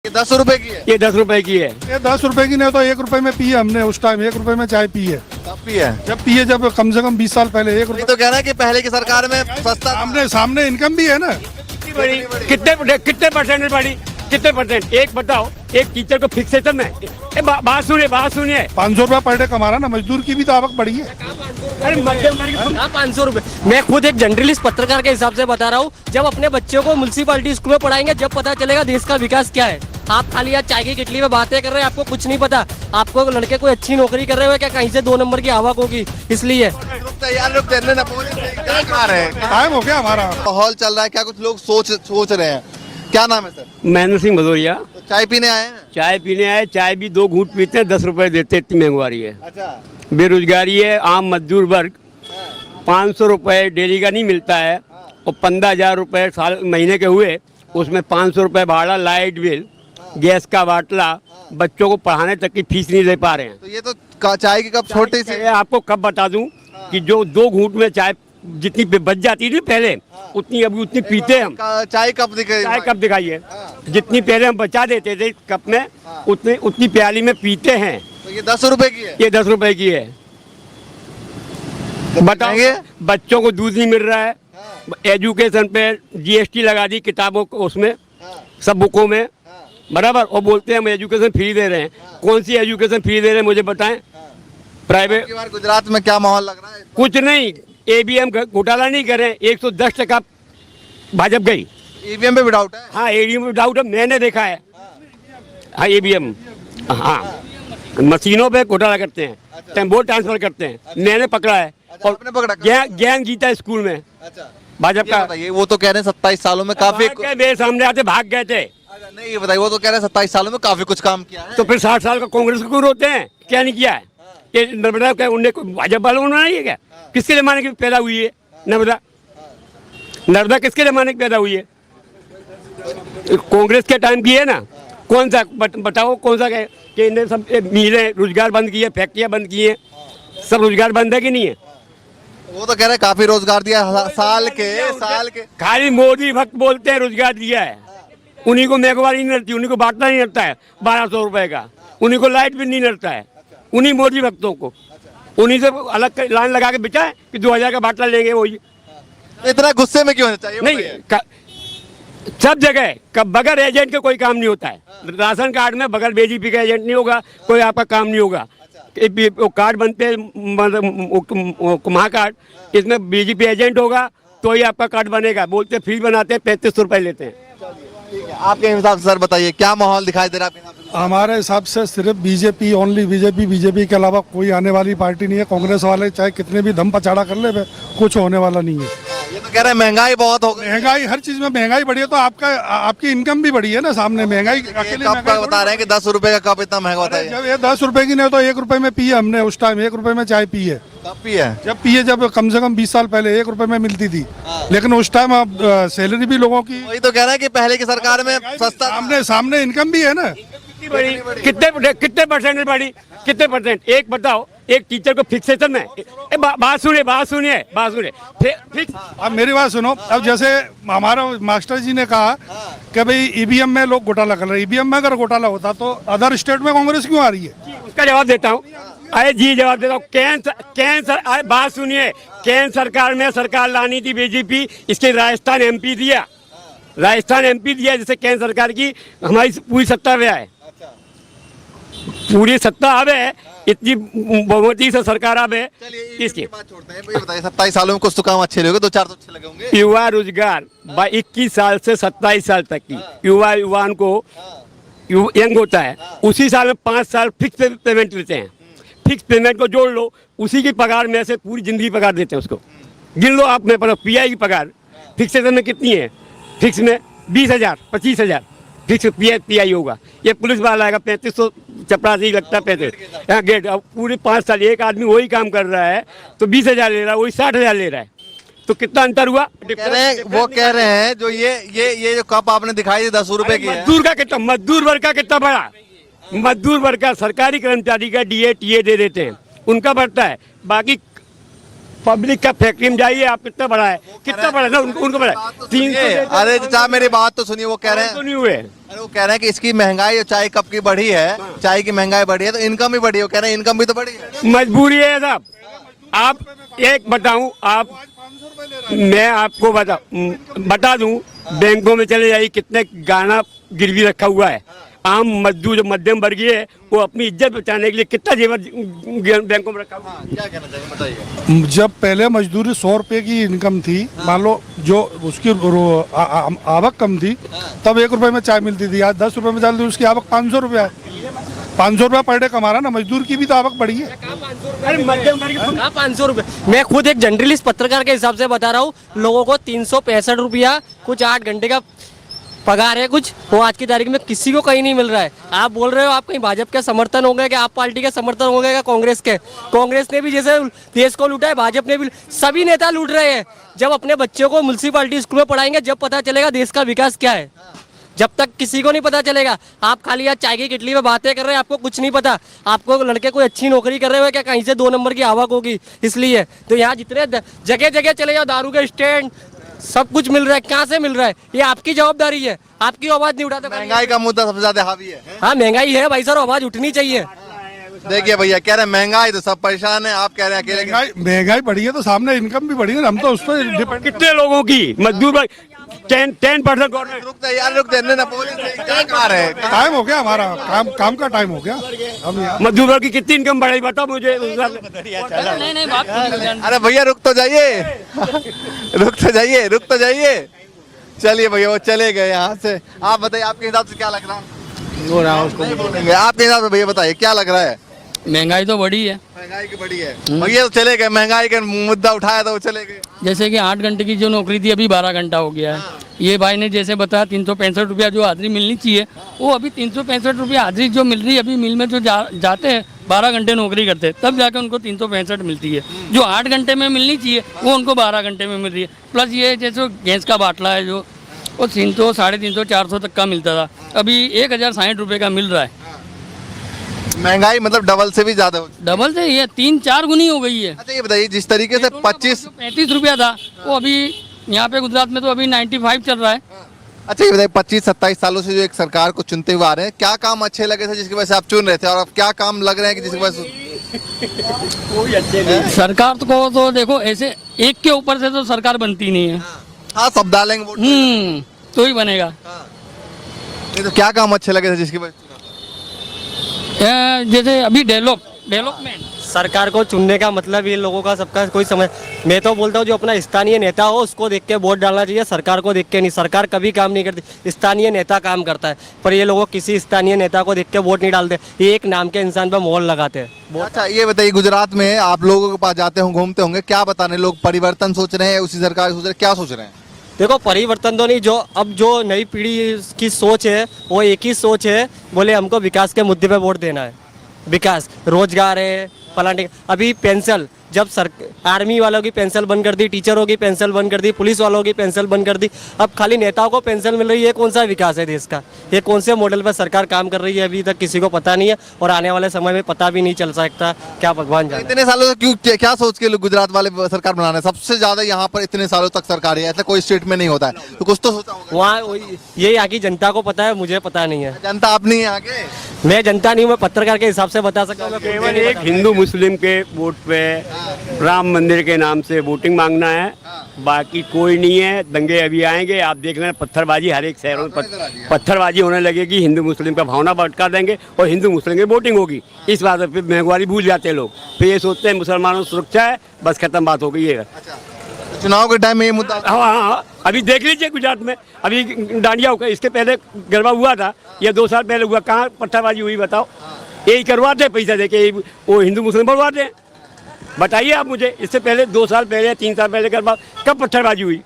ये 10 रुपए की है। ये 10 रुपए की है। ये 10 रुपए की नहीं तो 1 रुपए में पी है हमने। उस टाइम 1 रुपए में चाय पी है। कब पी है? जब पी है, जब कम से कम 20 साल पहले 1 ये रुपए। तो कह रहा है कि पहले की सरकार में सस्ता था। सामने इनकम भी है ना। कितने परसेंट बढ़ी? कितने परसेंट? एक बताओ, एक टीचर को फिक्सेशन में बात सुनिए 500 रुपया पर डे कमा रहा ना, मजदूर की भी तो आवक बढ़ी है। अरे मध्यम वर्ग 500 रुपए। मैं खुद एक जर्नलिस्ट पत्रकार के हिसाब से बता रहा हूँ, जब अपने बच्चों को म्युनिसिपैलिटी स्कूल में पढ़ाएंगे जब पता चलेगा देश का विकास क्या है। आप खाली आज चाय की किटली में बातें कर रहे हैं, आपको कुछ नहीं पता। आपको लड़के कोई अच्छी नौकरी कर रहे हो क्या, कहीं से 2 नंबर की आवक होगी इसलिए। टाइम हो गया हमारा। माहौल चल रहा है, क्या कुछ लोग सोच रहे हैं? क्या नाम है सर? महेंद्र सिंह भदौरिया। तो चाय पीने आए हैं? चाय पीने आए, चाय भी 2 घूंट पीते हैं, 10 रुपए देते, इतनी महंगाई है। अच्छा। बेरोजगारी है, आम मजदूर वर्ग 500 रुपए डेली का नहीं मिलता है और 15,000 रुपए साल महीने के हुए, उसमें 500 रुपए भाड़ा, लाइट बिल, गैस का बाटला, बच्चों को पढ़ाने तक की फीस नहीं दे पा रहे हैं। तो ये तो चाय की कप छोटी सी। आपको कब बता दूं कि जो 2 घूंट में चाय जितनी बच जाती थी पहले, उतनी अभी उतनी पीते हैं हम। चाय कप दिखाई। चाय कप दिखाइए, जितनी पहले हम बचा देते थे कप में, उतनी प्याली में पीते हैं। तो ये 10 रुपए की है। ये 10 रुपए की है। बताइए, बच्चों को दूध नहीं मिल रहा है, एजुकेशन पे GST लगा दी किताबों को, उसमें सब बुकों में, बराबर, और बोलते हैं हम एजुकेशन फ्री दे रहे हैं। कौन सी एजुकेशन फ्री दे रहे हैं मुझे बताएं? प्राइवेट। बार गुजरात में क्या माहौल लग रहा है? कुछ नहीं, EVM घोटाला नहीं करें, 110% भाजपा गई। EVM पे भी डाउट है? हाँ, EVM में डाउट है, मैंने देखा है। हाँ, EVM, हाँ, मशीनों पे घोटाला करते हैं, टेम्पो ट्रांसफर करते हैं, मैंने पकड़ा है। और आपने पकड़ा? गैंग जीता है स्कूल में। अच्छा। भाजपा का। बताइए, वो तो कह रहे हैं 27 सालों में काफी। मेरे सामने आते भाग गए थे। नहीं, ये बताइए, वो तो कह रहे हैं 27 सालों में काफी कुछ काम किया है। तो फिर 60 साल का कांग्रेस को क्यों रोते हैं? क्या नहीं किया है? ये नर्मदा क्या उनने भाजपा वालों ने नहीं है क्या? किसके जमाने की पैदा हुई है नर्मदा? नर्मदा किसके जमाने की पैदा हुई है? कांग्रेस के टाइम की है ना। कौन सा बताओ, कौन सा कि इन्हें सब मिलें, रोजगार बंद किए, फैक्ट्रियां बंद की हैं, सब रोजगार बंद है कि नहीं है? वो तो कह रहे हैं काफी रोजगार दिया साल के। खाली मोदी भक्त बोलते हैं रोजगार दिया है, उन्हीं को महंगाई नहीं लगती, उन्हीं को बांटना नहीं लगता है 1200 रुपए का, उन्हीं को लाइट बिल नहीं लगता है, उन्हीं मोदी भक्तों को, उन्हीं से अलग लाइन लगा के बिचाए कि 2000 का बाटला लेंगे वही। इतना गुस्से में क्यों होना चाहिए? नहीं, सब जगह बगैर एजेंट के कोई काम नहीं होता है। राशन कार्ड में बगैर BJP का एजेंट नहीं होगा, कोई आपका काम नहीं होगा। वो कार्ड बनते हैं, कुम्हा कार्ड, इसमें BJP एजेंट होगा तो ही आपका कार्ड बनेगा। बोलते फ्री बनाते हैं, 3500 रुपए लेते हैं। आपके हिसाब से सर बताइए, क्या माहौल दिखाई दे रहा है? हमारे हिसाब से सिर्फ बीजेपी, ओनली बीजेपी के अलावा कोई आने वाली पार्टी नहीं है। कांग्रेस वाले चाहे कितने भी धम पछाड़ा कर ले, कुछ होने वाला नहीं है। ये तो कह रहे हैं महंगाई बहुत हो गई। महंगाई, हर चीज में महंगाई बढ़ी है, तो आपकी इनकम भी बढ़ी है ना। सामने महंगाई अकेले कप का बता रहे हैं कि 10 रुपए का कप इतना महंगा होता है। जब ये 10 रुपए की नहीं तो 1 रुपए में पी है हमने। उस टाइम 1 रुपए में चाय पी है। कब पी है? जब पी है, जब कम से कम 20 साल पहले 1 रुपए में मिलती थी। लेकिन उस टाइम अब सैलरी भी लोगों की। वही तो कह रहे हैं कि पहले की सरकार में सस्ता। सामने इनकम भी है ना। कितने परसेंट बढ़ी? कितने परसेंट? एक बताओ, एक टीचर को फिक्सेशन में बात सुनिए फिक्स। अब मेरी बात सुनो। अब जैसे हमारा मास्टर जी ने कहा कि भाई EVM में लोग घोटाला कर रहे हैं। EVM में अगर घोटाला होता तो अदर स्टेट में कांग्रेस क्यों आ रही है? उसका जवाब देता हूँ। अरे जी, जवाब देता हूँ। केंद्र, बात सुनिए, केंद्र सरकार में सरकार लानी थी BJP, इसके राजस्थान MP दिया, जैसे केंद्र सरकार की हमारी पूरी सत्ता में आए, पूरी सत्ता अब है, इतनी बहुमती से सरकार अब है। इसकी बात छोड़ते हैं, ये बताइए 27 सालों में कुछ तो काम अच्छे लगे, 2-4 तो अच्छे लगे होंगे। युवा रोजगार 21 साल से 27 साल तक की युवान को यंग होता है, उसी साल में 5 साल फिक्स पेमेंट देते हैं। फिक्स पेमेंट को जोड़ लो, उसी की पगार में से पूरी जिंदगी पगार देते हैं उसको। गिन लो आप, में PI की पगार फिक्सेशन में कितनी है? फिक्स में 20,000, 25,000 फिक्स PI होगा। ये पुलिस वाला आएगा 3500, चपरासी लगता है 35 यहाँ गेट। अब पूरे 5 साल एक आदमी वही काम कर रहा है तो 20,000 ले रहा है, वही 60,000 ले रहा है, तो कितना अंतर हुआ? वो कह रहे हैं जो ये जो कप आपने दिखाई 10 रुपए की है। मजदूर का कितना, मजदूर वर्ग का कितना बड़ा? मजदूर वर्ग का सरकारी कर्मचारी का DA TA दे देते हैं, उनका बढ़ता है। बाकी पब्लिक का फैक्ट्री में जाइए आप, कितना बड़ा है, कितना बड़ा है ना, उनको बड़ा है। 300 अरे चाचा मेरी बात तो सुनिए, वो कह रहे तो हैं, नहीं हुए। अरे वो कह रहे हैं कि इसकी महंगाई और चाय कप की बढ़ी है, चाय की महंगाई बढ़ी है तो इनकम भी बढ़ी है, वो कह रहे हैं इनकम भी तो बढ़ी है। मजबूरी है साहब। आप एक बताऊं, आप मैं आपको बता दूं, बैंकों में चले जाइए कितने गाना गिरवी रखा हुआ है। आम मजदूर जो मध्यम वर्गीय है वो अपनी इज्जत बचाने के लिए कितना जेवर बैंकों में रखा हुआ है। क्या कहना चाहिए बताइए। जब पहले मजदूरी 100 रुपए की इनकम थी, मान लो जो उसकी आवक कम थी, तब 1 रुपए में चाय मिलती थी। आज 10 रुपए में चाय, उसकी आवक 500 रुपया है। 500 रुपया पर डे कमा रहा ना, मजदूर की भी तो आवक बढ़ी है। अरे मध्यम वर्ग 500 रुपए। मैं खुद एक जर्नलिस्ट पत्रकार के हिसाब से बता रहा हूँ, लोगों को 365 रुपया कुछ 8 घंटे का पगार है कुछ, वो आज की तारीख में किसी को कहीं नहीं मिल रहा है। आप बोल रहे हो आप कहीं भाजपा के समर्थन हो गए, कि आप पार्टी के समर्थन हो गए, कांग्रेस के? कांग्रेस ने भी जैसे देश को लूटा है, भाजपा ने भी, सभी नेता लूट रहे हैं। जब अपने बच्चों को म्युनिसिपैलिटी स्कूल में पढ़ाएंगे जब पता चलेगा देश का विकास क्या है। जब तक किसी को नहीं पता चलेगा। आप खाली आज चाय की किटली में बातें कर रहे हैं, आपको कुछ नहीं पता। आपको लड़के कोई अच्छी नौकरी कर रहे हो क्या, कहीं से 2 नंबर की आवक होगी इसलिए। तो यहाँ जितने जगह जगह चले जाओ, दारू के स्टैंड सब कुछ मिल रहा है, कहाँ से मिल रहा है? ये आपकी जवाबदारी है, आपकी आवाज नहीं उठाते। महंगाई का मुद्दा सबसे ज्यादा हावी है। हाँ महंगाई है भाई सर, आवाज उठनी चाहिए। देखिए भैया कह रहे हैं महंगाई तो सब परेशान है, आप कह रहे हैं अकेले। महंगाई बढ़ी है तो सामने इनकम भी बढ़ी है, हम तो उस पर डिपेंड। कितने लोगों की मजदूर 10% गवर्नमेंट। रुक जाइए यार, रुक जाइए ना, पुलिस क्या कह रहे हैं। टाइम हो गया हमारा, काम का टाइम हो गया। हम यहाँ मजदूरों की कितनी इनकम बढ़ाई बताओ मुझे। अरे भैया रुक तो जाइए, रुक तो जाइए, रुक तो जाइए। चलिए भैया वो चले गए यहाँ से। आप बताइए आपके हिसाब से क्या लग रहा है? नहीं बोलेंगे, आपके हिसाब से भैया बताइए क्या लग रहा है? महंगाई तो बढ़ी है। महंगाई की बढ़ी है भैया, तो चले गए, महंगाई का मुद्दा उठाया तो वो चले गए। जैसे कि 8 घंटे की जो नौकरी थी अभी 12 घंटा हो गया है। ये भाई ने जैसे बताया 365 रुपया जो हाजिरी मिलनी चाहिए, वो अभी 365 रुपया हाजिरी जो मिल रही है, अभी मिल में जो जाते हैं 12 घंटे नौकरी करते हैं तब जाकर उनको 365 मिलती है। जो 8 घंटे में मिलनी चाहिए वो उनको 12 घंटे में मिल रही है। प्लस ये जैसे गैस का बाटला है जो वो 300, 350, 400 तक का मिलता था, अभी 1060 रुपये का मिल रहा है। महंगाई मतलब डबल से भी ज्यादा हो चुकी डबल से ये 3-4 गुनी हो गई है। है। अच्छा ये बताइए जिस तरीके से 35 रुपया था वो अभी यहाँ पे गुजरात में तो अभी 95 चल रहा है। अच्छा ये बताइए 25-27 सालों से जो एक सरकार को चुनते हुए आ रहे हैं, क्या काम अच्छे लगे थे जिसकी वजह से आप चुन रहे थे, और अब क्या काम लग रहे हैं कि जिसकी वजह से सरकार को तो देखो ऐसे एक के ऊपर से तो सरकार बनती नहीं है। हाँ सब डालेंगे वोट। तो ही बनेगा। नहीं तो क्या काम अच्छे लगे थे जिसकी वजह से? जैसे अभी डेवलपमेंट। सरकार को चुनने का मतलब ये लोगों का सबका कोई समझ। मैं तो बोलता हूँ जो अपना स्थानीय नेता हो उसको देख के वोट डालना चाहिए, सरकार को देख के नहीं। सरकार कभी काम नहीं करती, स्थानीय नेता काम करता है। पर ये लोगों किसी स्थानीय नेता को देख के वोट नहीं डालते, ये एक नाम के इंसान पर मोहर लगाते हैं। अच्छा ये बताइए गुजरात में आप लोगों के पास जाते होंगे, घूमते होंगे, क्या बताने लोग परिवर्तन सोच रहे हैं, उसी सरकार सोच रहे हैं, क्या सोच रहे हैं? देखो परिवर्तन तो नहीं, जो अब जो नई पीढ़ी की सोच है वो एक ही सोच है, बोले हमको विकास के मुद्दे पे वोट देना है। विकास, रोजगार है, फलाने। अभी पेंशन, जब आर्मी वालों की पेंशन बंद कर दी, टीचरों की पेंशन बंद कर दी, पुलिस वालों की पेंशन बंद कर दी, अब खाली नेताओं को पेंशन मिल रही है। कौन सा विकास है देश का? ये कौन से मॉडल पर सरकार काम कर रही है अभी तक किसी को पता नहीं है, और आने वाले समय में पता भी नहीं चल सकता। क्या भगवान जाने। इतने सालों से क्यों, क्या सोच के लोग गुजरात वाले सरकार बना रहे हैं? सबसे ज्यादा यहाँ पर इतने सालों तक सरकार है, ऐसा कोई स्टेट में नहीं होता है, तो कुछ तो सोचा होगा। वहाँ ये यहाँ की जनता को पता है, मुझे पता नहीं है। जनता आप नहीं है आगे? मैं जनता नहीं हूँ, मैं पत्रकार के हिसाब से बता सकता हूँ। केवल एक हिंदू मुस्लिम के वोट पे राम मंदिर के नाम से वोटिंग मांगना है, बाकी कोई नहीं है। दंगे अभी आएंगे, आप देख लेना, पत्थरबाजी हर एक शहरों में पत्थरबाजी होने लगेगी। हिंदू मुस्लिम का भावना भटका देंगे और हिंदू मुस्लिम की वोटिंग होगी। इस बात पर महंगाई भूल जाते हैं लोग, फिर ये सोचते हैं मुसलमानों की सुरक्षा है, बस खत्म बात हो गई है। चुनाव के टाइम में ये मुद्दा हाँ, अभी देख लीजिए गुजरात में अभी डांडिया होकर, इसके पहले गरबा हुआ था, ये 2 साल पहले हुआ, कहाँ पत्थरबाजी हुई बताओ? यही करवाते पैसा देके, वो हिंदू मुस्लिम बढ़वाते हैं। बताइए आप मुझे, इससे पहले 2 साल पहले 3 साल पहले गरबा कब पत्थरबाजी हुई?